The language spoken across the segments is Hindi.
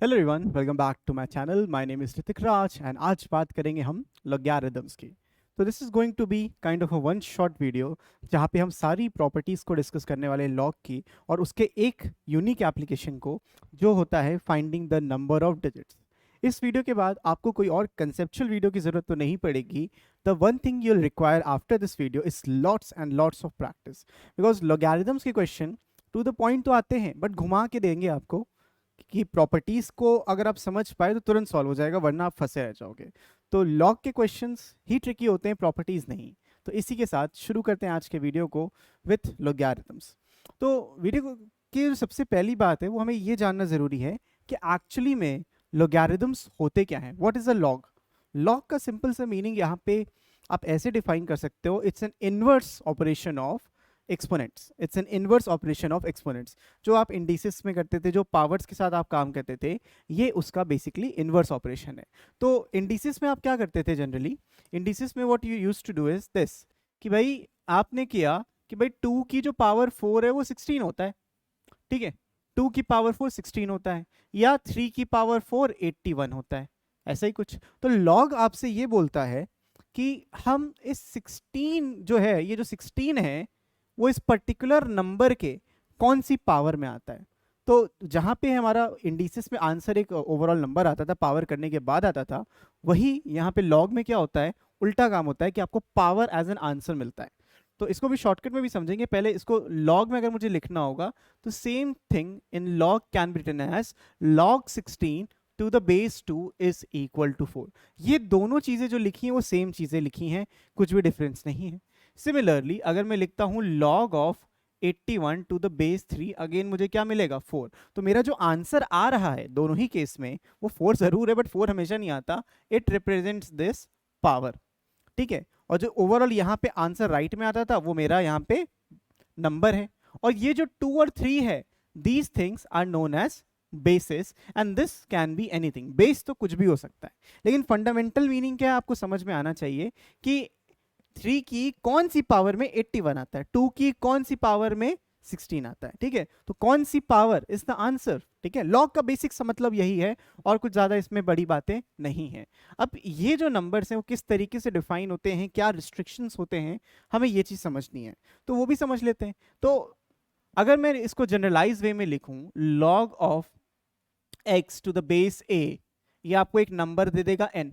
Hello everyone, welcome back to my channel. My name is Hrithik Raj and आज बात करेंगे हम लॉगरिथम्स की। तो this is going to be kind of a one shot video जहाँ पे हम सारी प्रॉपर्टीज़ को डिस्कस करने वाले लॉग की और उसके एक यूनिक एप्लीकेशन को जो होता है finding the number of digits. इस वीडियो के बाद आपको कोई और कंसेप्चुअल वीडियो की ज़रूरत तो नहीं पड़ेगी। The one thing you will require after this video is lots and lots of practice, because logarithms के क्वेश्चन टू द पॉइंट तो आते हैं बट घुमा के देंगे आपको कि प्रॉपर्टीज को अगर आप समझ पाए तो तुरंत सॉल्व हो जाएगा, वरना आप फंसे रह जाओगे। तो लॉग के क्वेश्चंस ही ट्रिकी होते हैं, प्रॉपर्टीज नहीं। तो इसी के साथ शुरू करते हैं आज के वीडियो को विथ लॉगरिथम्स। तो वीडियो की जो सबसे पहली बात है वो हमें ये जानना जरूरी है कि एक्चुअली में लॉगरिथम्स होते क्या हैं। What is a log? Log का सिंपल सा मीनिंग यहाँ पे आप ऐसे डिफाइन कर सकते हो, it's an inverse operation of exponents. It's an inverse operation of exponents. जो आप इंडिसेस में करते थे, जो पावर्स के साथ आप काम करते थे, ये उसका बेसिकली इनवर्स ऑपरेशन है। तो इंडिसेस में आप क्या करते थे जनरली? इंडिसेस में what you used to do is this, कि भाई आपने किया कि भाई 2 की जो पावर 4 है वो 16 होता है, ठीक है। 2 की पावर 4 16 होता है, या 3 की पावर 4 81 होता है, ऐसा ही कुछ। तो लॉग आपसे ये बोलता है कि हम इस 16 जो है, ये जो 16 है वो इस पर्टिकुलर नंबर के कौन सी पावर में आता है। तो जहां पे हमारा इंडिसेस में आंसर एक ओवरऑल नंबर आता था, पावर करने के बाद आता था, वही यहाँ पे लॉग में क्या होता है, उल्टा काम होता है कि आपको पावर एज एन आंसर मिलता है। तो इसको भी शॉर्टकट में भी समझेंगे। पहले इसको लॉग में अगर मुझे लिखना होगा तो same thing in log can be written as log 16 to the base 2 is equal to 4। ये दोनों चीजें जो लिखी हैं वो सेम चीजें लिखी हैं, कुछ भी डिफरेंस नहीं है। सिमिलरली अगर मैं लिखता हूं log of 81 to the base 3, again मुझे क्या मिलेगा? 4। तो मेरा जो आंसर आ रहा है दोनों ही केस में वो 4 जरूर है, बट 4 हमेशा नहीं आता। इट रिप्रेजेंट्स दिस पावर, ठीक है। और जो ओवरऑल यहाँ पे आंसर राइट में आता था वो मेरा यहाँ पे नंबर है। और ये जो 2 और 3 है, these things are known as basis and this can be anything. Base तो कुछ भी हो सकता है, लेकिन फंडामेंटल मीनिंग क्या है आपको समझ में आना चाहिए कि 3 की कौन सी पावर में 81 आता है, 2 की कौन सी पावर में 16 आता है, ठीक है। तो कौन सी पावर इज द आंसर, ठीक है। लॉग का बेसिक सा मतलब यही है और कुछ ज्यादा इसमें बड़ी बातें नहीं है। अब ये जो नंबर्स हैं वो किस तरीके से डिफाइन होते हैं, क्या रिस्ट्रिक्शंस होते हैं, हमें ये चीज समझनी है, तो वो भी समझ लेते हैं। तो अगर मैं इसको जनरलाइज वे में लिखूं, log of x to the base a, ये आपको एक नंबर दे देगा n।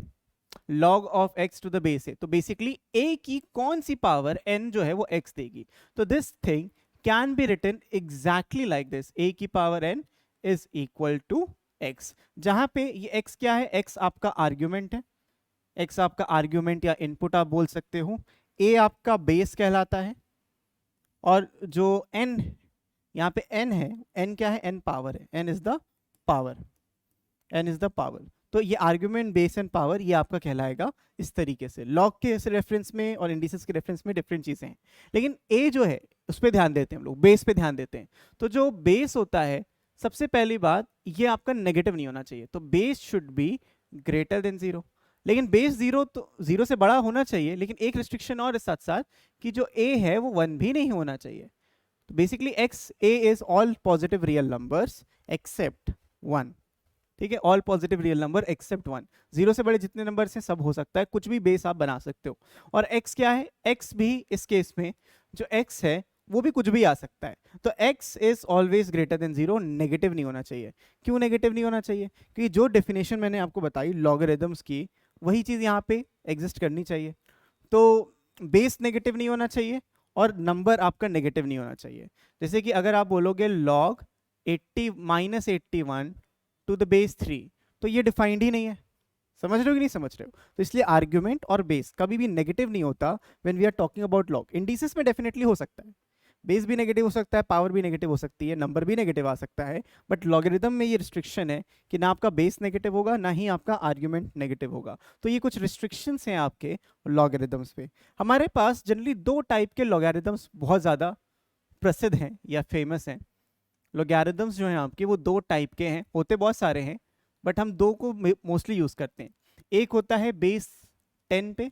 log of x to the base है, तो बेसिकली a की कौन सी पावर n जो है वो x देगी। तो this thing can be written exactly like this, a की power n is equal to x। जहां पे ये x क्या है? x आपका आर्ग्यूमेंट है, x आपका आर्ग्यूमेंट या इनपुट आप बोल सकते हो, a आपका बेस कहलाता है, और जो n यहाँ पे n है, n क्या है? n पावर है, n is the power, n is the power. तो ये आर्ग्यूमेंट, बेस एंड पावर, ये आपका कहलाएगा इस तरीके से। लॉग के रेफरेंस में और इंडिसेस के रेफरेंस में डिफरेंट चीजें हैं, लेकिन ए जो है उस पर ध्यान देते हैं हम लोग, बेस पे ध्यान देते हैं। तो जो बेस होता है, सबसे पहली बात ये आपका नेगेटिव नहीं होना चाहिए, तो base should be greater than 0। लेकिन बेस 0 तो 0 से बड़ा होना चाहिए, लेकिन एक रिस्ट्रिक्शन और साथ साथ कि जो ए है वो 1 भी नहीं होना चाहिए। तो basically x A is all positive real numbers accept 1, ठीक है। All positive real number except 1। 0 से बड़े जितने नंबर हैं सब हो सकता है, कुछ भी बेस आप बना सकते हो। और x क्या है? x भी इस केस में जो x है वो भी कुछ भी आ सकता है। तो x is always greater than 0, negative नहीं होना चाहिए। क्यों नेगेटिव नहीं होना चाहिए? क्योंकि जो डेफिनेशन मैंने आपको बताई लॉगरिथम्स की, वही चीज यहाँ पे एग्जिस्ट करनी चाहिए। तो बेस नेगेटिव नहीं होना चाहिए और नंबर आपका नेगेटिव नहीं होना चाहिए। जैसे कि अगर आप बोलोगे log 80 minus 81 to the base 3, तो ये डिफाइंड ही नहीं है। समझ रहे हो कि नहीं समझ रहे हो? तो इसलिए आर्ग्यूमेंट और बेस कभी भी नेगेटिव नहीं होता when we are talking about log. Indices में डेफिनेटली हो सकता है, बेस भी नेगेटिव हो सकता है, पावर भी नेगेटिव हो सकती है, नंबर भी नेगेटिव आ सकता है, बट लॉगरिथम में ये रिस्ट्रिक्शन है कि ना आपका बेस नेगेटिव होगा ना ही आपका आर्ग्यूमेंट नेगेटिव होगा। तो ये कुछ रिस्ट्रिक्शंस हैं आपके लॉगरिथम्स पे। हमारे पास जनरली 2 टाइप के लॉगरिथम्स बहुत ज़्यादा प्रसिद्ध हैं या फेमस हैं। लॉगरिथम्स जो हैं आपके वो 2 टाइप के हैं, होते बहुत सारे हैं बट हम 2 को मोस्टली यूज करते हैं। एक होता है बेस 10 पे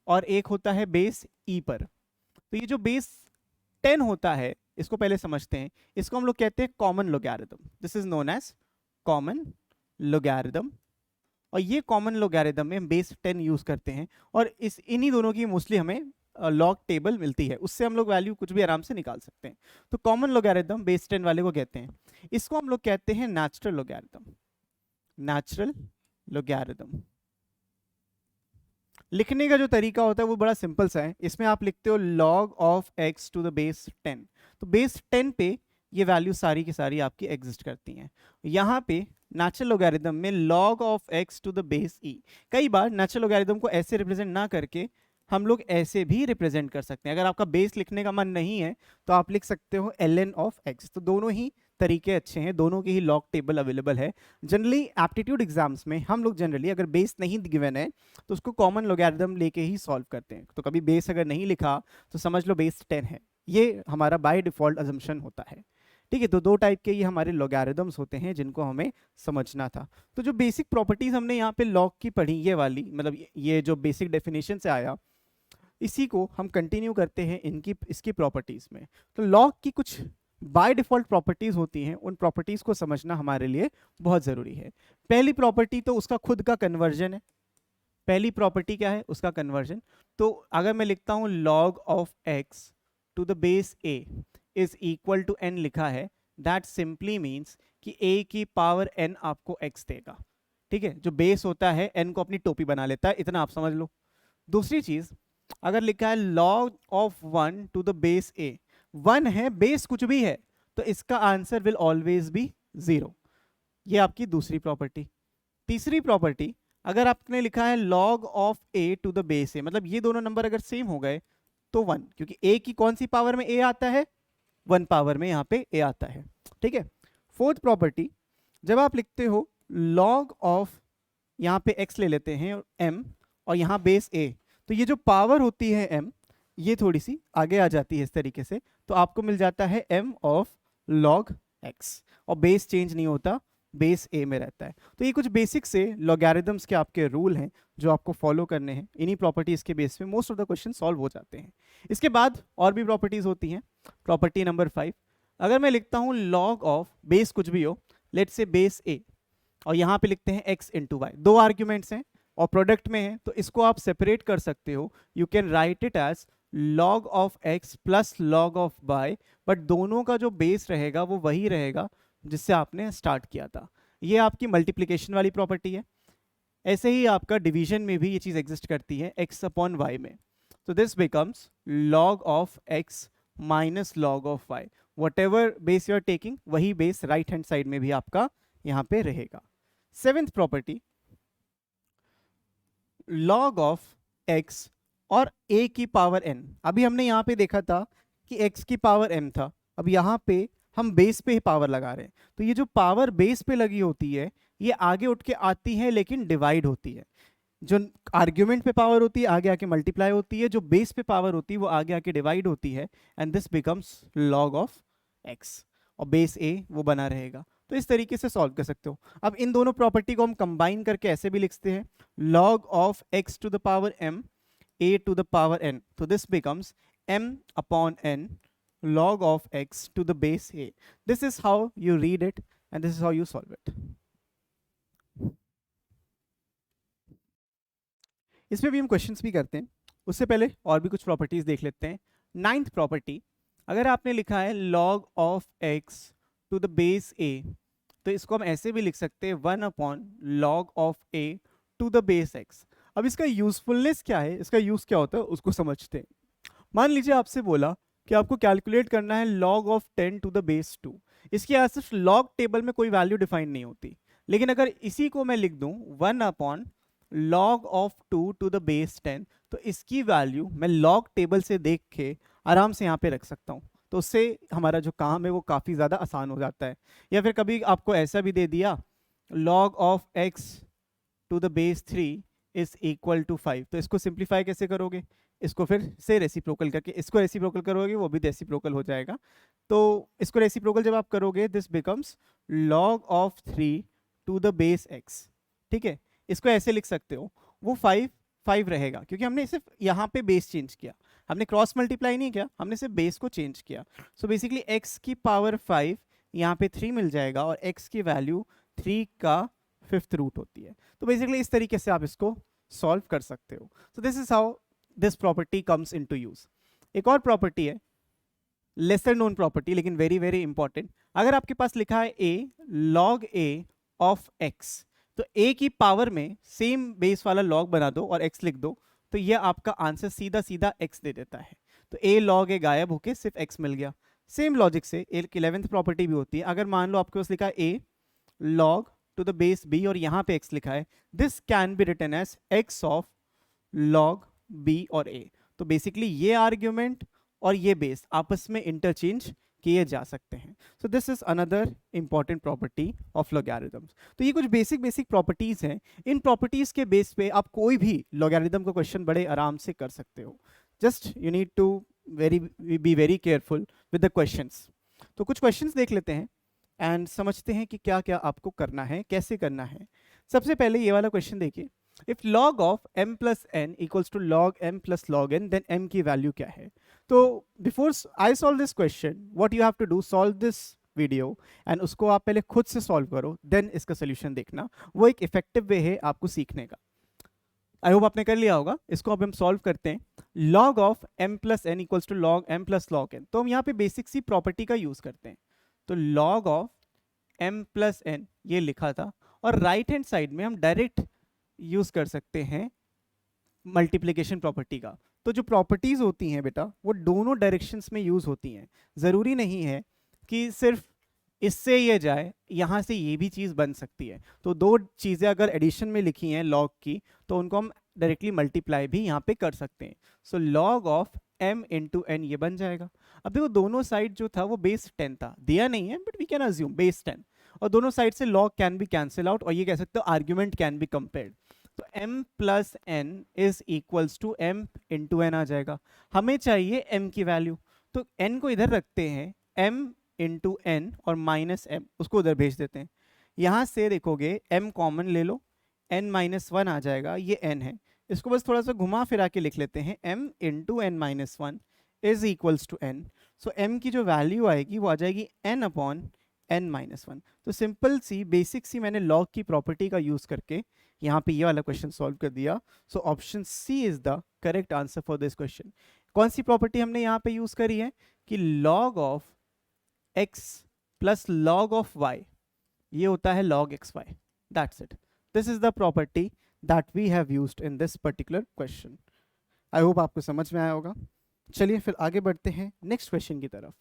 और एक होता है बेस ई पर। तो ये जो बेस 10 होता है, इसको पहले समझते हैं। इसको हम लोग कहते हैं common logarithm. This is known as common logarithm, और ये कॉमन लोगैरिथम में हम बेस 10 यूज करते हैं, और इन्हीं दोनों की मोस्टली हमें लॉग टेबल मिलती है, उससे हम लोग वैल्यू कुछ भी आराम से निकाल सकते हैं। तो कॉमन लोगैरिथम बेस 10 वाले को कहते हैं, इसको हम लोग कहते हैं नेचुरल लोगैरिथम। नेचुरल लोगैरिथम लिखने का जो तरीका होता है वो बड़ा सिंपल सा है। इसमें आप लिखते हो log of x to the base 10, तो बेस 10 पे ये वैल्यू सारी की सारी आपकी एग्जिस्ट करती हैं। यहाँ पे नेचुरल लोगैरिथम में log of x to the base e, कई बार नेचुरल लोगैरिथम को ऐसे रिप्रेजेंट ना करके हम लोग ऐसे भी रिप्रेजेंट कर सकते हैं। अगर आपका बेस लिखने का मन नहीं है तो आप लिख सकते हो ln ऑफ x। तो दोनों ही तरीके अच्छे हैं, दोनों की ही लॉग टेबल अवेलेबल है। जनरली एप्टीट्यूड एग्जाम्स में हम लोग जनरली अगर बेस नहीं गिवन है तो उसको कॉमन लोगैरिथम लेके ही सॉल्व करते हैं। तो कभी बेस अगर नहीं लिखा तो समझ लो बेस 10 है, ये हमारा बाय डिफॉल्ट अजम्पशन होता है। ठीक है, तो दो टाइप के ये हमारे लोगैरिथम्स होते हैं जिनको हमें समझना था। तो जो बेसिक प्रॉपर्टीज हमने यहाँ पे लॉग की पढ़ी, ये वाली मतलब ये जो बेसिक डेफिनेशन से आया, इसी को हम कंटिन्यू करते हैं इसकी प्रॉपर्टीज में। तो लॉग की कुछ बाय डिफॉल्ट प्रॉपर्टीज होती हैं, उन प्रॉपर्टीज को समझना हमारे लिए बहुत जरूरी है। पहली प्रॉपर्टी तो उसका खुद का कन्वर्जन है। पहली प्रॉपर्टी क्या है? उसका कन्वर्जन। तो अगर मैं लिखता हूं log of x to the base a is equal to n लिखा है, दैट सिंपली मीन्स कि a की पावर n आपको x देगा। ठीक है, जो बेस होता है n को अपनी टोपी बना लेता है, इतना आप समझ लो। दूसरी चीज, अगर लिखा है log of 1 to the base a, 1 है, बेस कुछ भी है, तो इसका आंसर विल ऑलवेज बी 0। ये आपकी दूसरी प्रॉपर्टी। तीसरी प्रॉपर्टी, अगर आपने लिखा है log of a to the base a, मतलब ये दोनों नंबर अगर सेम हो गए तो 1, क्योंकि a की कौन सी पावर में a आता है? 1 पावर में यहाँ पे a आता है। ठीक है। फोर्थ प्रॉपर्टी, जब आप लिखते हो log ऑफ, यहाँ पे x ले लेते हैं m और यहाँ बेस a, तो ये जो पावर होती है m, ये थोड़ी सी आगे आ जाती है इस तरीके से, तो आपको मिल जाता है m ऑफ log x, और बेस चेंज नहीं होता, बेस a में रहता है। तो ये कुछ बेसिक से लॉगरिथम्स के आपके रूल हैं जो आपको फॉलो करने हैं। इन्हीं प्रॉपर्टीज के बेस पे most of the question solve हो जाते हैं। इसके बाद और भी प्रॉपर्टीज होती हैं। प्रॉपर्टी नंबर 5, अगर मैं लिखता हूँ log ऑफ बेस कुछ भी हो, लेट्स से बेस a, और यहाँ पे लिखते हैं x इंटू वाई, दो आर्ग्यूमेंट्स हैं और प्रोडक्ट में है, तो इसको आप सेपरेट कर सकते हो। You can write it as log of x plus log of y, but दोनों का जो बेस रहेगा वो वही रहेगा जिससे आपने स्टार्ट किया था। ये आपकी मल्टीप्लिकेशन वाली प्रॉपर्टी है। ऐसे ही आपका डिवीजन में भी ये चीज़ एग्जिस्ट करती है x अपॉन y में। तो this becomes log of x minus log of y, whatever base you are taking वही बेस राइट हैंड साइड में भी आपका यहाँ पे रहेगा। Seventh property, log of x और a की पावर n। अभी हमने यहाँ पे देखा था कि x की पावर m था, अब यहाँ पे हम बेस पे ही पावर लगा रहे हैं। तो ये जो पावर बेस पे लगी होती है ये आगे उठ के आती है लेकिन डिवाइड होती है। जो आर्ग्यूमेंट पे पावर होती है आगे आके मल्टीप्लाई होती है, जो बेस पे पावर होती है वो आगे आके डिवाइड होती है, and this becomes log of x, और बेस a वो बना रहेगा। तो इस तरीके से सॉल्व कर सकते हो। अब इन दोनों प्रॉपर्टी को हम कंबाइन करके ऐसे भी लिखते हैं log of x to the power m a to the power n, तो this becomes m upon n log of x to the base a. This is how you read it and this is how you solve it. इसमें भी हम क्वेश्चंस भी करते हैं, उससे पहले और भी कुछ प्रॉपर्टीज देख लेते हैं। नाइन्थ प्रॉपर्टी, अगर आपने लिखा है log of x to the base a, तो इसको हम ऐसे भी लिख सकते हैं 1 upon log of a to the base x। अब इसका यूजफुलनेस क्या है, इसका यूज क्या होता है उसको समझते हैं। मान लीजिए आपसे बोला कि आपको कैलकुलेट करना है log of 10 to the base 2। इसके यहाँ सिर्फ log टेबल में कोई वैल्यू डिफाइन नहीं होती, लेकिन अगर इसी को मैं लिख दूं 1 upon log of 2 to the base 10, तो इसकी वैल्यू मैं log टेबल से देख के आराम से यहाँ पे रख सकता हूँ। तो उससे हमारा जो काम है वो काफ़ी ज़्यादा आसान हो जाता है। या फिर कभी आपको ऐसा भी दे दिया log of x to the base 3 is equal to 5, तो इसको सिंप्लीफाई कैसे करोगे? इसको फिर से रेसिप्रोकल करके, इसको रेसिप्रोकल करोगे वो भी रेसिप्रोकल हो जाएगा। तो इसको रेसिप्रोकल जब आप करोगे this becomes log of 3 to the base x। ठीक है, इसको ऐसे लिख सकते हो, वो 5 रहेगा क्योंकि हमने सिर्फ यहाँ पे बेस चेंज किया, हमने क्रॉस मल्टीप्लाई नहीं किया, हमने सिर्फ बेस को चेंज किया। सो बेसिकली x की पावर 5 यहाँ पे 3 मिल जाएगा और x की वैल्यू 3 का 5th रूट होती है। तो बेसिकली इस तरीके से आप इसको सॉल्व कर सकते हो। So this is how this property comes into use. एक और प्रॉपर्टी है, लेसर नोन प्रॉपर्टी लेकिन वेरी वेरी इंपॉर्टेंट। अगर आपके पास लिखा है a log a of x, तो a की पावर में सेम बेस वाला log बना दो और x लिख दो, तो ये आपका आंसर सीधा सीधा x दे देता है। तो a log a गायब होके सिर्फ x मिल गया। सेम लॉजिक से एक 11th प्रॉपर्टी भी होती है। अगर मान लो आपके पास लिखा है a log to the base b और यहाँ पे x लिखा है, this can be written as x of log b और a। तो बेसिकली ये आर्ग्यूमेंट और ये बेस आपस में इंटरचेंज किए जा सकते हैं। So this is another important property of logarithms. तो ये कुछ बेसिक बेसिक प्रॉपर्टीज हैं। इन प्रॉपर्टीज के बेस पे आप कोई भी लॉगरिथम का क्वेश्चन बड़े आराम से कर सकते हो। Just you need to be very careful with the questions. तो कुछ क्वेश्चंस देख लेते हैं एंड समझते हैं कि क्या क्या आपको करना है, कैसे करना है। सबसे पहले ये वाला क्वेश्चन देखिए, if log of m plus n equals to log m plus log n, then m की वैल्यू क्या है। तो before I solve this question, what you have to do, solve this video and उसको आप पहले खुद से सॉल्व करो, देन इसका सोल्यूशन देखना। वो एक इफेक्टिव वे है आपको सीखने का। आई होप आपने कर लिया होगा। इसको अब हम सॉल्व करते हैं। log of m plus n equals to log m plus log n, तो हम यहाँ पे बेसिक सी प्रॉपर्टी का यूज करते हैं। तो log of m plus n ये लिखा था, और राइट हैंड साइड में हम डायरेक्ट यूज कर सकते हैं मल्टीप्लिकेशन प्रॉपर्टी का। तो जो प्रॉपर्टीज होती हैं बेटा, वो दोनों डायरेक्शंस में यूज होती हैं। जरूरी नहीं है कि सिर्फ इससे ये जाए, यहाँ से ये भी चीज बन सकती है। तो दो चीजें अगर एडिशन में लिखी हैं लॉग की, तो उनको हम डायरेक्टली मल्टीप्लाई भी यहाँ पे कर सकते हैं। So log of m into n ये बन जाएगा। अब देखो दोनों साइड जो था वो बेस 10 था, दिया नहीं है but we can assume base 10, और दोनों साइड से log can be cancel out, और ये कह सकते हो आर्ग्यूमेंट कैन बी कंपेयर्ड। तो m plus n is equals to m into n आ जाएगा। हमें चाहिए m की वैल्यू, तो n को इधर रखते हैं, m इंटू n और माइनस m उसको उधर भेज देते हैं। यहाँ से देखोगे m कॉमन ले लो, n माइनस 1 आ जाएगा, ये n है। इसको बस थोड़ा सा घुमा फिरा के लिख लेते हैं, m into n minus 1 is equals to n। So m की जो वैल्यू आएगी वो आ जाएगी n अपॉन n माइनस 1। तो सिंपल सी बेसिक सी मैंने लॉग की प्रॉपर्टी का यूज करके यहाँ पे ये वाला क्वेश्चन सॉल्व कर दिया। So option C is the correct answer for this question. कौन सी प्रॉपर्टी हमने यहाँ पे यूज करी है कि log of x plus log of y ये होता है log xy। That's it, this is the property that we have used in this particular question. I hope आपको समझ में आया होगा। चलिए फिर आगे बढ़ते हैं नेक्स्ट क्वेश्चन की तरफ।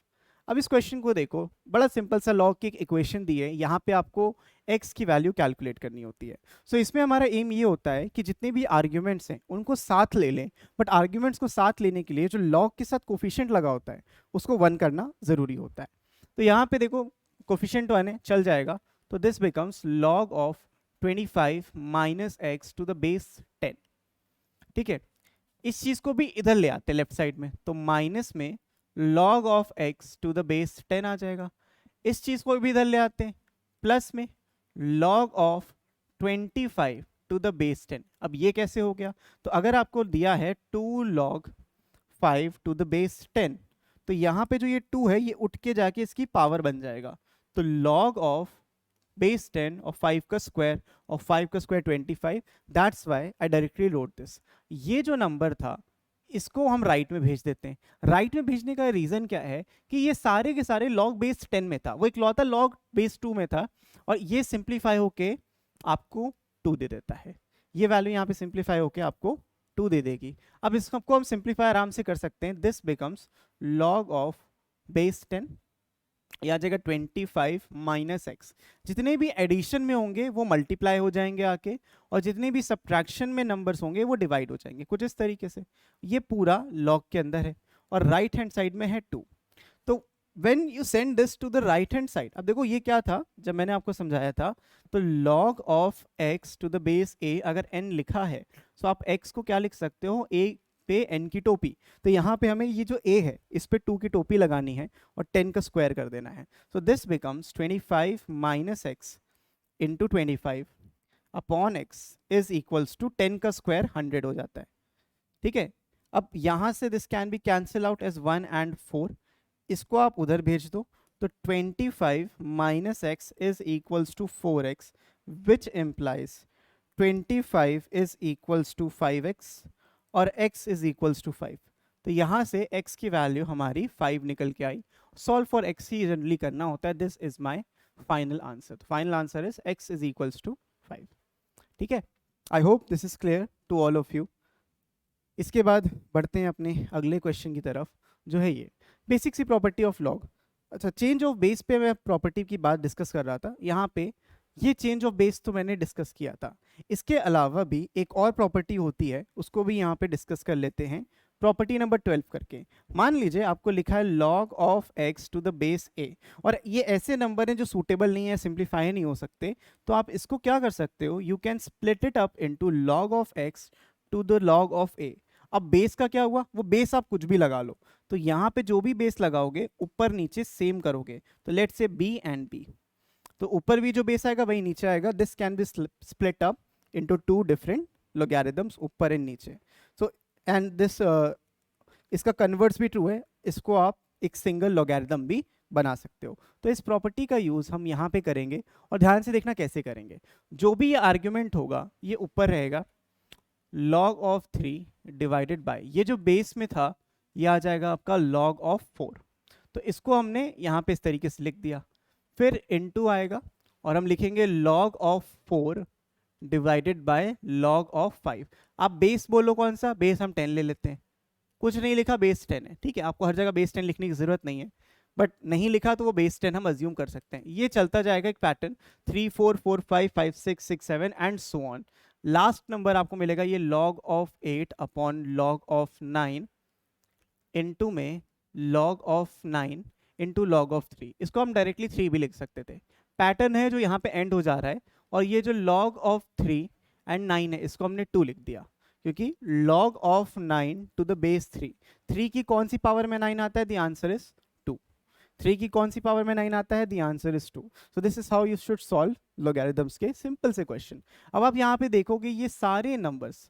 अब इस क्वेश्चन को देखो, बड़ा सिंपल सा लॉग की एक इक्वेशन दी है, यहाँ पे आपको x की वैल्यू कैलकुलेट करनी होती है। सो इसमें हमारा एम ये होता है कि जितने भी आर्ग्यूमेंट्स हैं उनको साथ ले लें, बट आर्ग्यूमेंट्स को साथ लेने के लिए जो लॉग के साथ कोफिशिएंट लगा होता है उसको 1 करना ज़रूरी होता है। तो यहाँ पे देखो कोफिशिएंट 1 है, चल जाएगा। तो this becomes log of 25 minus x to the base 10। ठीक है, इस चीज़ को भी इधर ले आते लेफ्ट साइड में, तो माइनस में log of x to the base 10 आ जाएगा। इस चीज को भी इधर ले आते हैं, प्लस में log of 25 to the base 10। अब ये कैसे हो गया, तो अगर आपको दिया है 2 log 5 टू द बेस 10, तो यहाँ पे जो ये 2 है ये उठ के जाके इसकी पावर बन जाएगा। तो log ऑफ बेस 10 और 5 का स्क्वायर और 5 का square 25, that's why I directly wrote this. ये जो नंबर था इसको हम राइट में भेज देते हैं। राइट में भेजने का रीजन क्या है कि ये सारे के सारे log बेस 10 में था, वो इकलौता log बेस 2 में था, और ये सिंप्लीफाई होके आपको 2 दे देता है। ये वैल्यू यहाँ पे सिंप्लीफाई होके आपको 2 दे देगी। अब इसको हम सिंप्लीफाई आराम से कर सकते हैं। This becomes log of base 10 या जगह 25 माइनस एक्स। जितने भी एडिशन में होंगे वो मल्टीप्लाई हो जाएंगे आके, और जितने भी सब्ट्रैक्शन में नंबर्स होंगे वो डिवाइड हो जाएंगे, कुछ इस तरीके से। ये पूरा लॉग के अंदर है और राइट हैंड साइड में है 2। तो when you send this to the right hand side, अब देखो ये क्या था जब मैंने आपको समझाया था, तो log of x to the base a, अगर n लिखा है तो आप x को क्या लिख सकते हो, a पे n की टोपी। तो यहाँ पे हमें ये जो a है इस पे 2 की टोपी लगानी है और 10 का स्क्वायर कर देना है। So this becomes 25 minus x into 25 upon x is equals to 10 का स्क्वायर 100 हो जाता है। ठीक है, अब यहाँ से this can be cancel out as 1 and 4, इसको आप उधर भेज दो। तो 25 minus x is equals to 4x, which implies 25 is equals to 5x और x इज इक्वल्स टू 5। तो यहाँ से x की वैल्यू हमारी 5 निकल के आई। सॉल्व फॉर x ही जनरली करना होता है। This is my final answer. Final answer is x is equals to 5। ठीक है, I hope this is clear to all of you. इसके बाद बढ़ते हैं अपने अगले क्वेश्चन की तरफ, जो है ये बेसिक सी प्रॉपर्टी ऑफ लॉग। अच्छा, चेंज ऑफ बेस पे मैं प्रॉपर्टी की बात डिस्कस कर रहा था। यहाँ पे ये चेंज ऑफ बेस तो मैंने डिस्कस किया था। इसके अलावा भी एक और प्रॉपर्टी होती है, उसको भी यहाँ पे डिस्कस कर लेते हैं। प्रॉपर्टी नंबर 12 करके, मान लीजिए आपको लिखा है log of x to the base a, और ये ऐसे नंबर हैं जो सूटेबल नहीं है, सिंप्लीफाई नहीं हो सकते। तो आप इसको क्या कर सकते हो, you can split it up into log of x to the log of a। अब बेस का क्या हुआ, वो बेस आप कुछ भी लगा लो। तो यहाँ पे जो भी बेस लगाओगे ऊपर नीचे सेम करोगे। तो लेट से b एंड b, तो ऊपर भी जो बेस आएगा वही नीचे आएगा। This can B split up into two different logarithms, ऊपर एंड नीचे। सो एंड दिस इसका कन्वर्ट्स भी ट्रू है, इसको आप एक सिंगल लॉगरिथम भी बना सकते हो। तो इस प्रॉपर्टी का यूज हम यहाँ पे करेंगे, और ध्यान से देखना कैसे करेंगे। जो भी ये आर्ग्यूमेंट होगा ये ऊपर रहेगा log ऑफ 3 डिवाइडेड बाय, ये जो बेस में था ये आ जाएगा आपका log ऑफ 4। तो इसको हमने यहाँ पे इस तरीके से लिख दिया। फिर इनटू आएगा और हम लिखेंगे log of 4 divided by log of 5। आप बेस बोलो कौन सा, बेस हम 10 ले लेते हैं। कुछ नहीं लिखा, बेस 10 है, ठीक है। आपको हर जगह बेस 10 लिखने की जरूरत नहीं है, बट नहीं लिखा तो वो बेस 10 हम अज्यूम कर सकते हैं। ये चलता जाएगा एक pattern, 3 4 4 5 5 6 6 7 and so on. Last number आपको मिलेगा ये log of 8 upon log of 9 into में log of 9 into log of 3। इसको हम डायरेक्टली 3 भी लिख सकते थे। पैटर्न है जो यहाँ पे एंड हो जा रहा है, और ये जो log ऑफ 3 एंड 9 है इसको हमने 2 लिख दिया, क्योंकि log of 9 to the base 3। 3 की कौन सी पावर में 9 आता है, द आंसर इज 2। 3 की कौन सी पावर में 9 आता है, the answer is 2। So this is how you should solve logarithms के सिंपल से क्वेश्चन। अब आप यहाँ पे देखोगे ये सारे नंबर्स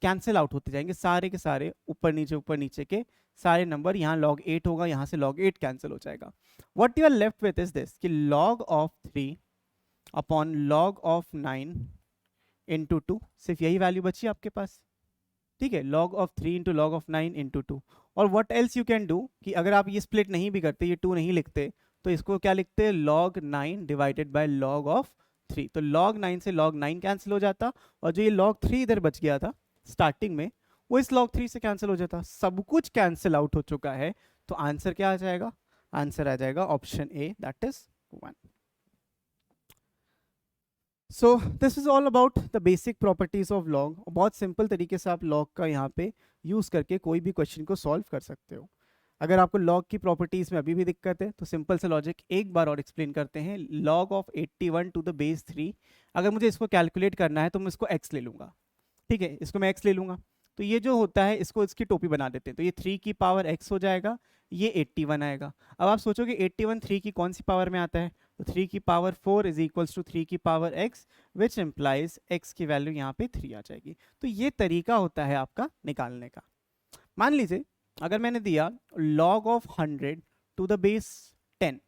कैंसिल आउट होते जाएंगे, सारे के सारे ऊपर नीचे के सारे नंबर। यहाँ log 8 होगा, यहाँ से log 8 कैंसिल हो जाएगा। What you are left with is this कि log of 3 upon log of 9 into 2, सिर्फ यही वैल्यू बची आपके पास, ठीक है। log of 3 into log of 9 into 2। और what else you can do कि अगर आप ये स्प्लिट नहीं भी करते, ये 2 नहीं लिखते, तो इसको क्या लिखते, log 9 divided by log of 3। तो log 9 से log 9 कैंसिल हो जाता, और जो ये log 3 इधर बच गया था स्टार्टिंग में, वो इस log 3 से कैंसिल हो जाता। सब कुछ कैंसिल आउट हो चुका है, तो आंसर क्या आ जाएगा, आंसर आ जाएगा option A, that is 1। So this is all about the basic properties of log. बहुत सिंपल तरीके से आप लॉग का यहाँ पे यूज करके कोई भी क्वेश्चन को सॉल्व कर सकते हो। अगर आपको लॉग की प्रॉपर्टीज में अभी भी दिक्कत है तो सिंपल से लॉजिक एक बार और एक्सप्लेन करते हैं। log of 81 to the base 3, अगर मुझे इसको कैलकुलेट करना है तो मैं इसको x ले लूंगा, ठीक है, इसको मैं x ले लूंगा। तो ये जो होता है इसको इसकी टोपी बना देते हैं, तो ये 3 की पावर x हो जाएगा, ये 81 आएगा। अब आप सोचोगे 81 3 की कौन सी पावर में आता है, तो 3 की पावर 4 इज इक्वल्स टू 3 की power x, which implies x की वैल्यू यहाँ पे 3 आ जाएगी। तो ये तरीका होता है आपका निकालने का। मान लीजिए अगर मैंने दिया log of 100 to the base 10,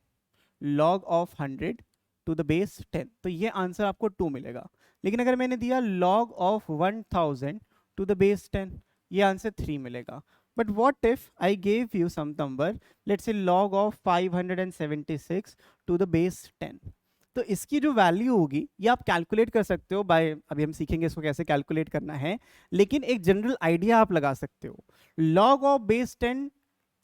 log of 100 to the base 10, तो ये आंसर आपको 2 मिलेगा। लेकिन अगर मैंने दिया log of 1000 to the base 10, ये आंसर 3 मिलेगा। But what if I gave you some number, let's say log of 576 to the base 10, तो इसकी जो वैल्यू होगी ये आप कैलकुलेट कर सकते हो बाय, अभी हम सीखेंगे इसको कैसे कैलकुलेट करना है, लेकिन एक जनरल आइडिया आप लगा सकते हो। log of base 10,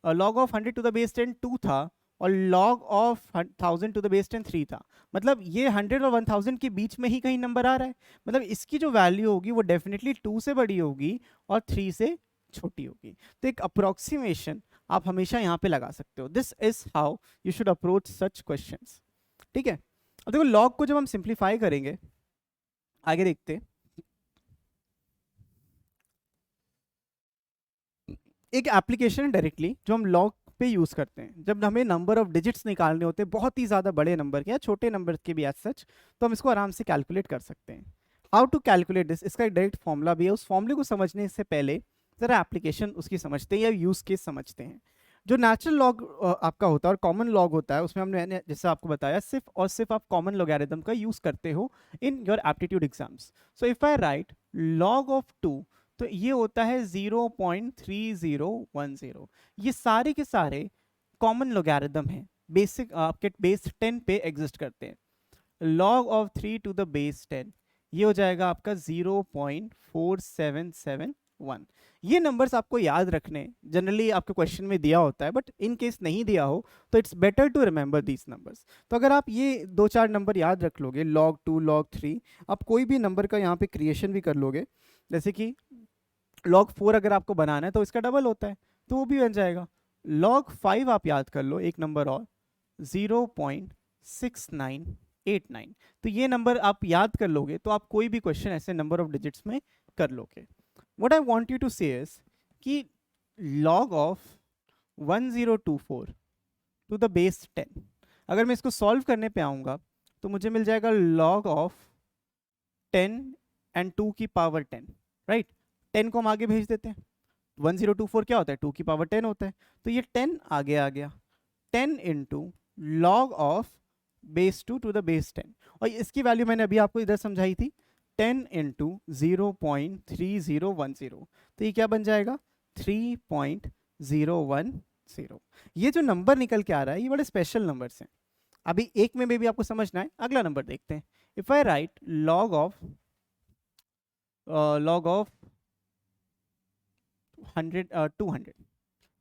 log of 100 to the base 10 2 था, और log of 1000 to the base 10 3 था। मतलब ये 100 और 1000 के बीच में ही कहीं नंबर आ रहा है, मतलब इसकी जो वैल्यू होगी वो डेफिनेटली 2 से बड़ी होगी और 3 से छोटी होगी। तो एक अप्रोक्सीमेशन आप हमेशा यहाँ पे लगा सकते हो। This is how you should approach such questions, ठीक है। अब देखो log को जब हम सिंप्लीफाई करेंगे, आगे देखते हैं, एक एप्लीकेशन है डायरेक्टली जो हम log पे यूज करते हैं जब हमें नंबर ऑफ डिजिट्स निकालने होते हैं, बहुत ही ज्यादा बड़े नंबर के या छोटे नंबर के भी एज सच, तो हम इसको आराम से कैलकुलेट कर सकते हैं। हाउ टू कैलकुलेट दिस, इसका एक डायरेक्ट फॉर्मूला भी है। उस फॉर्मूले को समझने से पहले जरा एप्लीकेशन उसकी समझते हैं या यूज केस समझते हैं। जो नेचुरल लॉग आपका होता है और कॉमन लॉग होता है, उसमें हमने जैसे आपको बताया सिर्फ और सिर्फ आप कॉमन लॉगरिथम का यूज करते हो in your aptitude exams. So if I write log of 2, तो ये होता है 0.3010। ये सारे के सारे कॉमन लॉगरिथम हैं, बेसिक आपके बेस 10 पे एग्जिस्ट करते हैं। Log of 3 to the base 10, ये हो जाएगा आपका 0.4771। ये नंबर्स आपको याद रखने, जनरली आपके क्वेश्चन में दिया होता है, बट इन केस नहीं दिया हो तो it's better to remember these numbers. तो अगर आप ये 2-4 नंबर याद रख लोगे, log 2, log 3, आप कोई भी नंबर का यहाँ पे क्रिएशन भी कर लोगे, जैसे कि log 4 अगर आपको बनाना है तो इसका डबल होता है, तो वो भी बन जाएगा। log 5 आप याद कर लो, एक नंबर और 0.6989। तो ये नंबर आप याद कर लोगे तो आप कोई भी क्वेश्चन ऐसे नंबर ऑफ डिजिट्स में कर लोगे। What I want you to say is कि log of 1024 to the base 10, अगर मैं इसको सॉल्व करने पे आऊंगा तो मुझे मिल जाएगा log ऑफ 10 एंड 2 की पावर 10, राइट। 10 को हम आगे भेज देते हैं, 1024 क्या होता है, 2 की पावर 10 होता है, तो ये 10 आगे आ गया, 10 into log of base 2 to the base 10, और इसकी वैल्यू मैंने अभी आपको इधर समझाई थी, 10 इंटू 0.3010, तो ये क्या बन जाएगा, 3.010। ये जो नंबर निकल के आ रहा है ये बड़े स्पेशल नंबर्स हैं। अभी एक में भी आपको समझना है, अगला नंबर देखते हैं। If I write log of 200,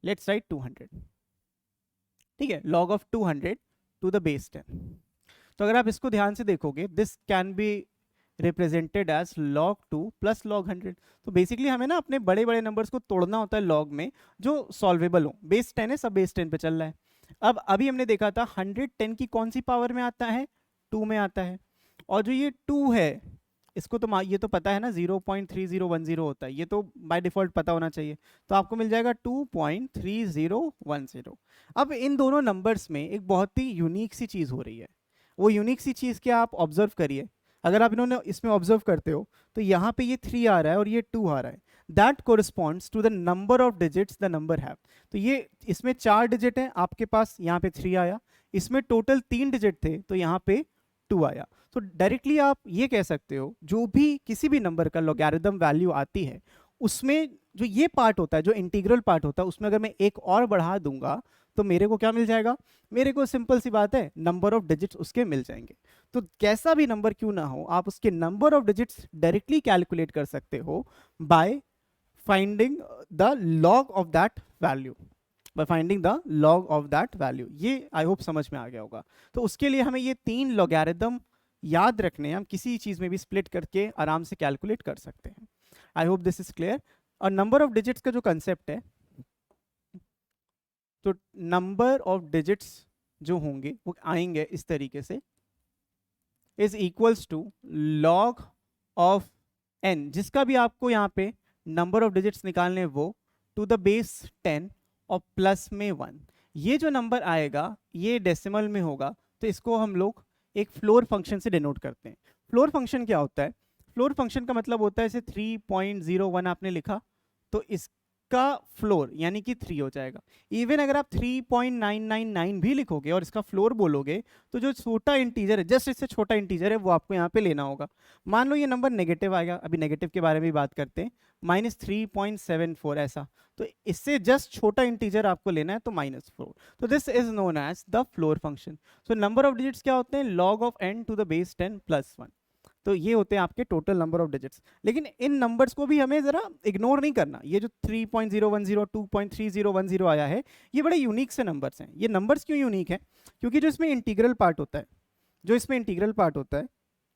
let's write 200, ठीक है, log of 200 to the base 10। तो अगर आप इसको ध्यान से देखोगे, this can be represented as log 2 plus log 100। तो बेसिकली हमें ना अपने बड़े बड़े नंबर्स को तोड़ना होता है log में जो सॉल्वेबल हो। बेस 10 है, सब बेस 10 पे चल रहा है। अब अभी हमने देखा था 110 की कौन सी पावर में आता है, 2 में आता है, और जो ये 2 है इसको तो ये तो पता है ना 0.3010 होता है, ये तो बाय डिफॉल्ट पता होना चाहिए, तो आपको मिल जाएगा 2.3010। अब इन दोनों नंबर्स में एक बहुत ही यूनिक सी चीज़ हो रही है। वो यूनिक सी चीज़ क्या आप ऑब्जर्व करिए, अगर आप इन्होंने इसमें ऑब्जर्व करते हो तो यहाँ पे ये 3 आ रहा है और ये 2 आ रहा है, that corresponds to the number of digits the number have. तो ये इसमें 4 डिजिट हैं, आपके पास यहाँ पे 3 आया, इसमें टोटल 3 डिजिट थे तो यहाँ पे 2 आया। तो डायरेक्टली आप ये कह सकते हो जो भी किसी भी नंबर का लॉगरिथम वैल्यू आती है उसमें जो ये पार्ट होता है, जो इंटीग्रल पार्ट होता है, उसमें अगर मैं एक और बढ़ा दूंगा तो मेरे को क्या मिल जाएगा, मेरे को सिंपल सी बात है, नंबर ऑफ डिजिट्स उसके मिल जाएंगे। तो कैसा भी नंबर क्यों ना हो, आप उसके number of digits directly calculate कर सकते हो by finding the log of that value, by finding the log of that value. ये आई होप समझ में आ गया होगा। तो उसके लिए हमें ये 3 लॉगरिथम याद रखने हैं, हम किसी चीज़ में भी स्प्लिट करके आराम से कैलकुलेट कर सकते हैं। आई होप दिस इज क्लियर। और नंबर ऑफ डिजिट्स का जो कंसेप्ट है, तो नंबर ऑफ डिजिट्स जो होंगे वो आएंगे इस तरीके से, is equals to log of n, जिसका भी आपको यहाँ पे नंबर ऑफ डिजिट्स निकालने वो, टू द बेस 10 और प्लस में 1। ये जो नंबर आएगा ये डेसिमल में होगा, तो इसको हम लोग एक फ्लोर फंक्शन से डिनोट करते हैं। फ्लोर फंक्शन क्या होता है, फ्लोर फंक्शन का मतलब होता है जैसे 3.01 आपने लिखा तो इसका फ्लोर यानी कि 3 हो जाएगा। इवन अगर आप 3.999 भी लिखोगे और इसका फ्लोर बोलोगे तो जो छोटा इंटीजर है, जस्ट इससे छोटा इंटीजर है, वो आपको यहाँ पे लेना होगा। मान लो ये नंबर नेगेटिव आएगा, अभी नेगेटिव के बारे में भी बात करते हैं, -3.74 ऐसा, तो इससे जस्ट छोटा इंटीजर आपको लेना है तो -4। तो this is known as the floor function. So number of digits क्या होते हैं, log of n to the base 10 plus 1। तो ये होते हैं आपके टोटल नंबर ऑफ डिजिट्स। लेकिन इन नंबर्स को भी हमें जरा इग्नोर नहीं करना। ये जो 3.010 2.3010 आया है, ये बड़े यूनिक से नंबर्स हैं। ये नंबर्स क्यों यूनिक है, क्योंकि जो इसमें इंटीग्रल पार्ट होता है,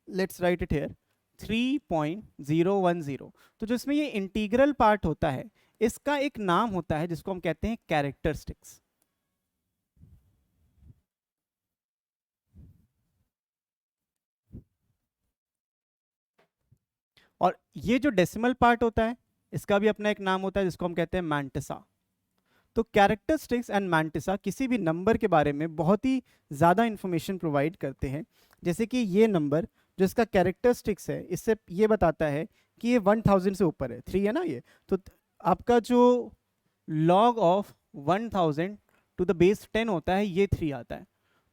लेट्स राइट इट हियर 3.010, तो जो इसमें ये इंटीग्रल पार्ट होता है इसका एक नाम होता है जिसको हम कहते हैं कैरेक्टरिस्टिक्स। और ये जो डेसिमल पार्ट होता है इसका भी अपना एक नाम होता है जिसको हम कहते हैं मैंटिसा। तो कैरेक्टरिस्टिक्स एंड मैंटिसा किसी भी नंबर के बारे में बहुत ही ज़्यादा इंफॉर्मेशन प्रोवाइड करते हैं। जैसे कि ये नंबर जो इसका कैरेक्टरिस्टिक्स है, इससे ये बताता है कि ये 1000 से ऊपर है, 3 है ना ये, तो आपका जो log of 1000 to the base 10 होता है, ये 3 आता है।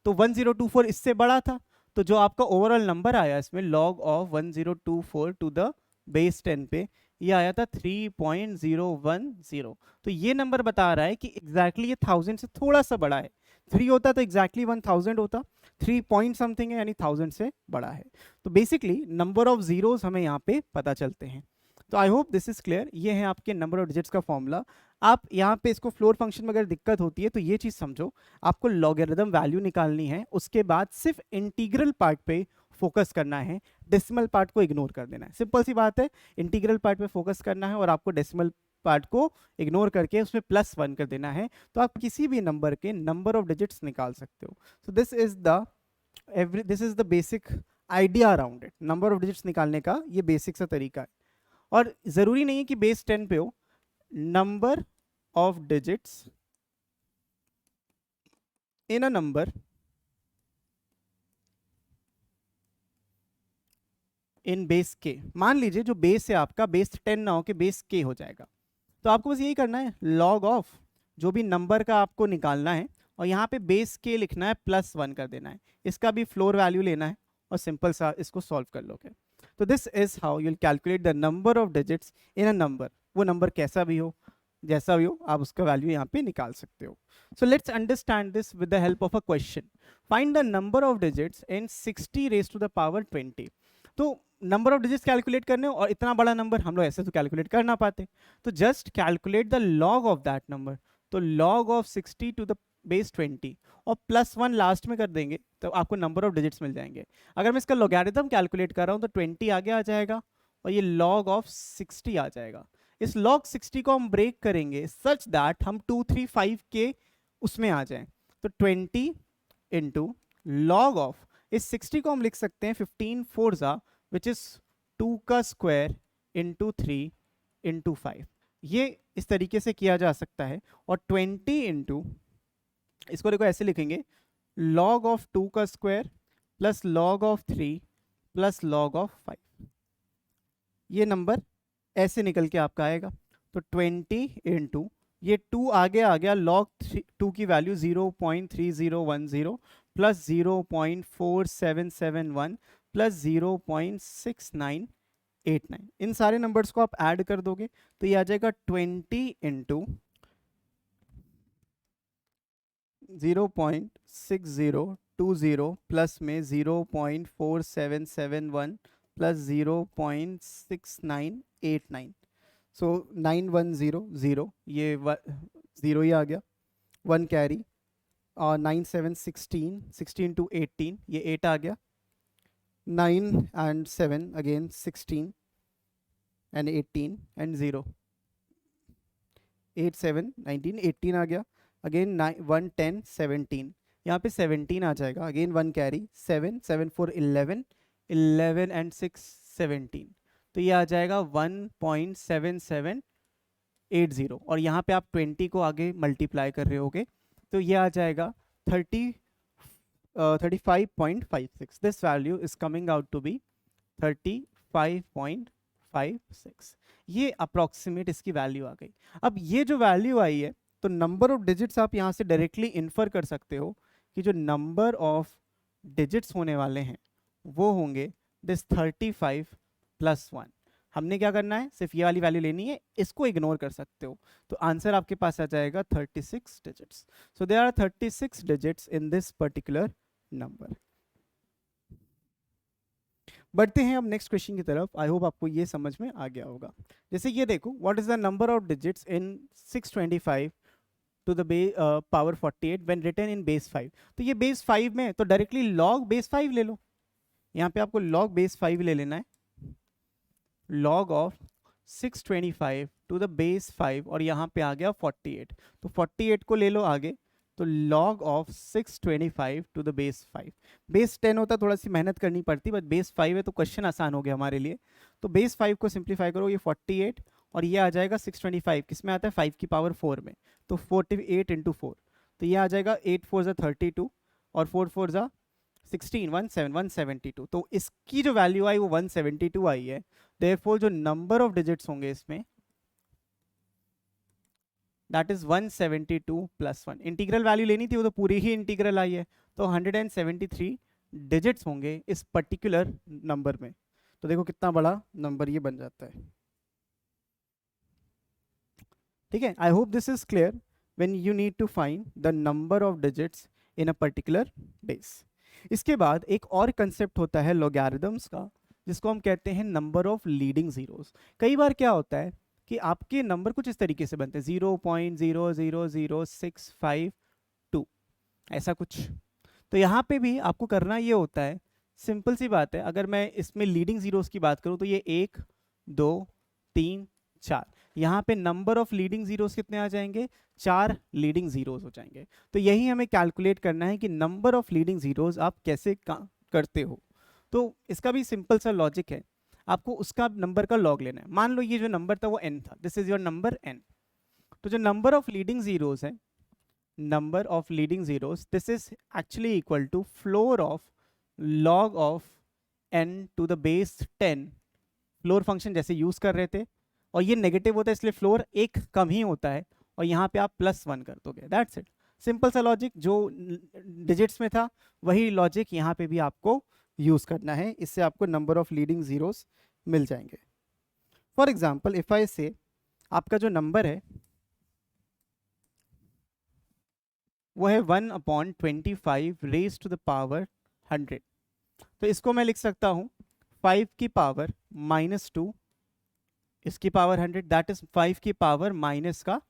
तो 1024 इससे बड़ा था, तो जो आपका ओवरऑल नंबर आया इसमें log of 1024 to the base 10 पे, ये आया था 3.010। तो ये नंबर बता रहा है कि एग्जैक्टली ये 1000 से थोड़ा सा बड़ा है। 3 होता तो एग्जैक्टली 1000 होता, 3 पॉइंट समथिंग है यानी 1000 से बड़ा है। तो बेसिकली नंबर ऑफ जीरोज हमें यहाँ पे पता चलते हैं। तो आई होप दिस इज क्लियर। ये है आपके नंबर ऑफ डिजिट्स का फॉर्मूला। आप यहाँ पे इसको फ्लोर फंक्शन में अगर दिक्कत होती है तो ये चीज़ समझो, आपको लॉगरिदम वैल्यू निकालनी है, उसके बाद सिर्फ इंटीग्रल पार्ट पे फोकस करना है, डेसिमल पार्ट को इग्नोर कर देना है। सिंपल सी बात है, इंटीग्रल पार्ट पे फोकस करना है और आपको डेसिमल पार्ट को इग्नोर करके उसमें +1 कर देना है, तो आप किसी भी नंबर के नंबर ऑफ डिजिट्स निकाल सकते हो। So this is the basic idea around it. Number of digits निकालने का ये बेसिक सा तरीका है, और ज़रूरी नहीं है कि बेस 10 पे हो। Number of digits in a number in base के, मान लीजिए जो बेस है आपका बेस 10 ना हो के बेस के हो जाएगा, तो आपको बस यही करना है, लॉग ऑफ जो भी नंबर का आपको निकालना है और यहाँ पे बेस के लिखना है, +1 कर देना है, इसका भी फ्लोर वैल्यू लेना है और सिंपल सा इसको सॉल्व कर लोगे। तो this is how you will calculate the number of digits in a number. वो नंबर कैसा भी हो, जैसा भी हो, आप उसका वैल्यू यहाँ पे निकाल सकते हो। So let's understand this with the help of a question. Find the number of digits in 60 raise to the power 20। तो नंबर ऑफ डिजिट्स कैलकुलेट करने और इतना बड़ा नंबर हम लोग ऐसे तो कैलकुलेट कर ना पाते, तो just calculate the log of that number. तो log of 60 to the base 20 और +1 लास्ट में कर देंगे तो आपको नंबर ऑफ डिजिट्स मिल जाएंगे। अगर मैं इसका लॉगरिथम कैलकुलेट कर रहा हूँ तो 20 आगे आ जाएगा और ये लॉग ऑफ 60 आ जाएगा। इस log 60 को हम ब्रेक करेंगे सच दैट हम 235 के उसमें आ जाएं। तो 20 इंटू लॉग ऑफ, इस 60 को हम लिख सकते हैं 15 4 विच इज 2 का स्क्वायर इंटू 3 इंटू 5। ये इस तरीके से किया जा सकता है। और 20 इंटू, इसको देखो ऐसे लिखेंगे, लॉग ऑफ 2 का square plus log of 3 plus log of 5। ये नंबर ऐसे निकल के आपका आएगा। तो 20 इंटू ये 2 आगे आ गया, लॉग 2 की वैल्यू 0.3010 प्लस 0.4771 प्लस 0.6989। इन सारे नंबर्स को आप ऐड कर दोगे तो ये आ जाएगा 20 इंटू 0.6020 प्लस में 0.4771 प्लस 0.6989। सो 9100, ये 0 ही आ गया, 1 कैरी, और 9 7 16, 16 to 18, ये 8 आ गया, 9 and 7 again 16 and 18 and 0, 8 7 19 18 आ गया, अगेन 1 10 17, यहाँ पे 17 आ जाएगा, अगेन 1 कैरी, 7 7 4 11, 11 and 6 17, तो ये आ जाएगा 1.7780। और यहाँ पे आप 20 को आगे मल्टीप्लाई कर रहे होगे तो ये आ जाएगा 35.56। This value is coming out to be 35.56। ये अप्रॉक्सीमेट इसकी वैल्यू आ गई। अब ये जो वैल्यू आई है तो नंबर ऑफ डिजिट्स आप यहाँ से डायरेक्टली इन्फर कर सकते हो कि जो नंबर ऑफ डिजिट्स होने वाले हैं वो होंगे दिस 35 + 1। हमने क्या करना है, सिर्फ ये वाली वैल्यू लेनी है, इसको इग्नोर कर सकते हो, तो आंसर आपके पास आ जाएगा 36 digits. So there are 36 digits in this particular number. बढ़ते हैं अब नेक्स्ट क्वेश्चन की तरफ। आई होप आपको ये समझ में आ गया होगा। जैसे ये देखो, what is the number of digits in 625 to the power 48 when written in base 5। तो ये बेस 5 में, तो डायरेक्टली लॉग बेस 5 ले लो। यहाँ पे आपको लॉग बेस 5 ले लेना है, log of 625 to the base 5, और यहाँ पे आ गया 48, तो 48 को ले लो आगे, तो log of 625 to the base 5। Base 10 होता थोड़ा सी मेहनत करनी पड़ती, बट बेस 5 है तो क्वेश्चन आसान हो गया हमारे लिए। तो बेस 5 को सिंप्लीफाई करो, ये 48 और ये आ जाएगा 625, किस में आता है 5 की पावर 4 में, तो 48 इंटू 4, तो ये आ जाएगा 8 4 ज़ा 32 और 4 4 ज़ा 16, 172। तो इसकी जो वैल्यू आई वो 172 आई है। देयरफॉर जो नंबर ऑफ डिजिट्स होंगे इसमें, that is 172 plus 1। Integral value लेनी थी, वो तो पूरी ही इंटीग्रल आई है, तो 173 डिजिट्स होंगे इस पर्टिकुलर नंबर में। तो देखो कितना बड़ा नंबर ये बन जाता है। ठीक है, I hope this is clear when you need to find the number of digits in a particular base. इसके बाद एक और कंसेप्ट होता है लॉगरिथम्स का, जिसको हम कहते हैं नंबर ऑफ लीडिंग जीरोस। कई बार क्या होता है कि आपके नंबर कुछ इस तरीके से बनते हैं 0.0000652 ऐसा कुछ। तो यहाँ पे भी आपको करना ये होता है, सिंपल सी बात है, अगर मैं इसमें लीडिंग जीरोस की बात करूँ तो ये 1 2 3 4, यहाँ पे नंबर ऑफ लीडिंग जीरोस कितने आ जाएंगे, 4 लीडिंग जीरोस हो जाएंगे। तो यही हमें कैलकुलेट करना है कि नंबर ऑफ लीडिंग जीरोस आप कैसे करते हो। तो इसका भी सिंपल सा लॉजिक है, आपको उसका नंबर का लॉग लेना है। मान लो ये जो नंबर था वो n था, this is your number n। तो जो नंबर ऑफ लीडिंग जीरोस है, number of leading zeros, this is actually equal to floor of log of n to the base 10। Floor function जैसे यूज कर रहे थे, और ये नेगेटिव होता है इसलिए फ्लोर एक कम ही होता है, और यहाँ पे आप +1 कर दोगे, दैट्स इट। सिंपल सा लॉजिक, जो डिजिट्स में था वही लॉजिक यहाँ पे भी आपको यूज करना है, इससे आपको नंबर ऑफ लीडिंग जीरोस मिल जाएंगे। फॉर एग्जाम्पल इफ आई से आपका जो नंबर है वो है 1/25 रेज टू द पावर 100, तो इसको मैं लिख सकता हूँ 5 की पावर -2 इसकी पावर 100, दैट इज 5 की पावर माइनस का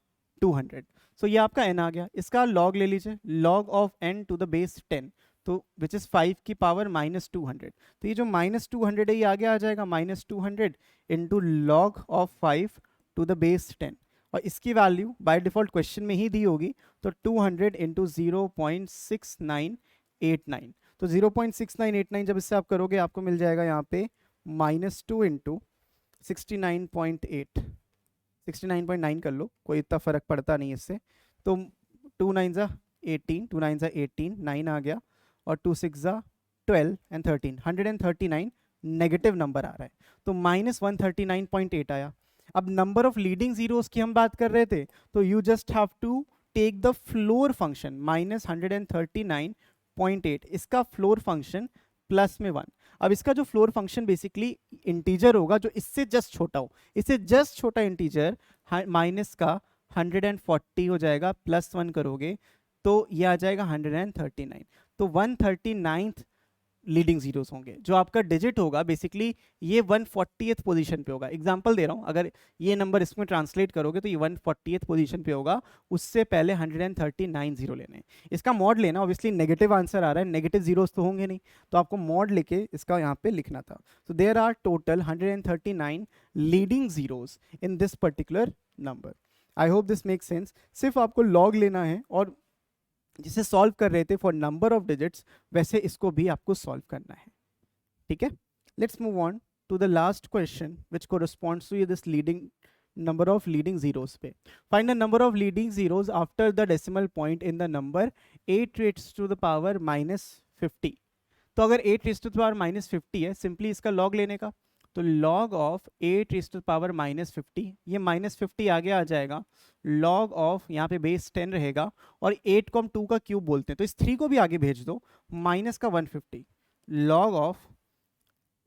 200। सो ये आपका n आ गया, इसका लॉग ले लीजिए, log of n to the base 10, तो विच इज 5 की पावर -200। तो ये जो -200 है ये आगे आ जाएगा, -200 into log of 5 to the base 10, और इसकी वैल्यू बाय डिफॉल्ट क्वेश्चन में ही दी होगी, तो 200 इंटू 0.6989। तो 0.6989 जब इससे आप करोगे आपको मिल जाएगा यहाँ पे -2 इंटू 69.8, 69.9 कर लो, कोई इतना फर्क पड़ता नहीं इससे। तो 2 9 ज़ा 18, 2 9 ज़ा 18, 9 आ गया, और 2 6 ज़ा 12 एंड 13, 139 नेगेटिव नंबर आ रहा है, तो -139.8 आया। अब नंबर ऑफ लीडिंग जीरोस की हम बात कर रहे थे, तो you just have to take the floor function -139.8, इसका फ्लोर फंक्शन प्लस में 1। अब इसका जो फ्लोर फंक्शन बेसिकली इंटीजर होगा जो इससे जस्ट छोटा हो, इससे जस्ट छोटा इंटीजर माइनस का 140 हो जाएगा, +1 करोगे तो ये आ जाएगा 139। तो 139th लीडिंग जीरोस होंगे, जो आपका डिजिट होगा बेसिकली ये 140th पोजीशन पे होगा। एग्जांपल दे रहा हूँ, अगर ये नंबर इसमें ट्रांसलेट करोगे तो ये 140th पोजीशन पे होगा, उससे पहले 139 जीरो लेने हैं। इसका मॉड लेना, ऑब्वियसली नेगेटिव आंसर आ रहा है, नेगेटिव जीरोस तो होंगे नहीं, तो आपको मॉड लेके इसका यहाँ पे लिखना था। तो there are total 139 leading zeros in this particular number. I hope this make sense. सिर्फ आपको लॉग लेना है, और जिसे सॉल्व कर रहे थे फॉर नंबर ऑफ डिजिट्स, वैसे इसको भी आपको सॉल्व करना है। ठीक है, let's move on to the last question which corresponds to this leading number of leading zeros पे। Find the number of leading zeros after the decimal point in the number 8 raised to the power -50। तो अगर 8 रेज़्ड टू द पावर -50 है, सिंपली इसका लॉग लेने का, तो log of 8 raised to the power -50, ये -50 आगे आ जाएगा, log ऑफ यहाँ पे बेस 10 रहेगा, और 8 को हम 2 का क्यूब बोलते हैं, तो इस 3 को भी आगे भेज दो, माइनस का 150, log of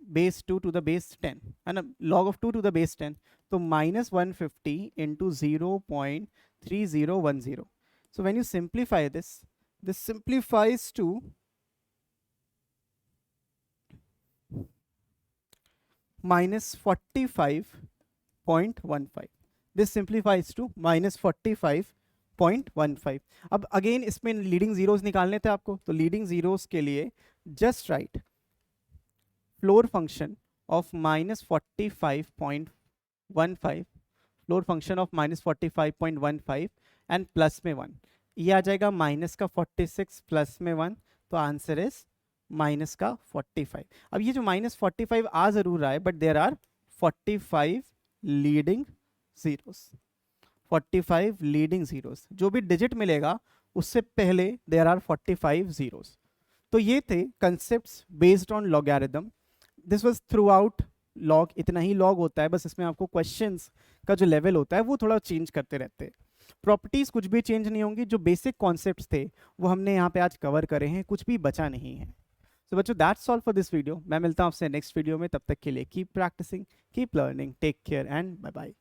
base 2 to the base 10 है ना, log of 2 to the base 10, तो -150 into 0.3010। So when you simplify this simplifies to -45.15। This simplifies to -45.15। अब अगेन इसमें लीडिंग जीरोस निकालने थे आपको, तो लीडिंग जीरोस के लिए just right floor function of -45.15, floor function of -45.15 and plus में 1, ये आ जाएगा माइनस का 46 प्लस में 1, तो आंसर इज माइनस का 45। अब ये जो -45 आ जरूर रहा है, but there are 45 leading zeros, 45 leading zeros, जो भी डिजिट मिलेगा उससे पहले देयर आर 45 जीरोस। तो ये थे concepts based on logarithm. This was through out log, इतना ही लॉग होता है, बस इसमें आपको क्वेश्चंस का जो लेवल होता है वो थोड़ा चेंज करते रहते हैं। प्रॉपर्टीज़ कुछ भी चेंज नहीं होंगी, जो बेसिक कॉन्सेप्ट्स थे वो हमने यहाँ पे आज कवर करे हैं, कुछ भी बचा नहीं है। सो बच्चों, that's all for this video. मैं मिलता हूँ आपसे नेक्स्ट वीडियो में, तब तक के लिए keep practicing, keep learning, take care and bye bye.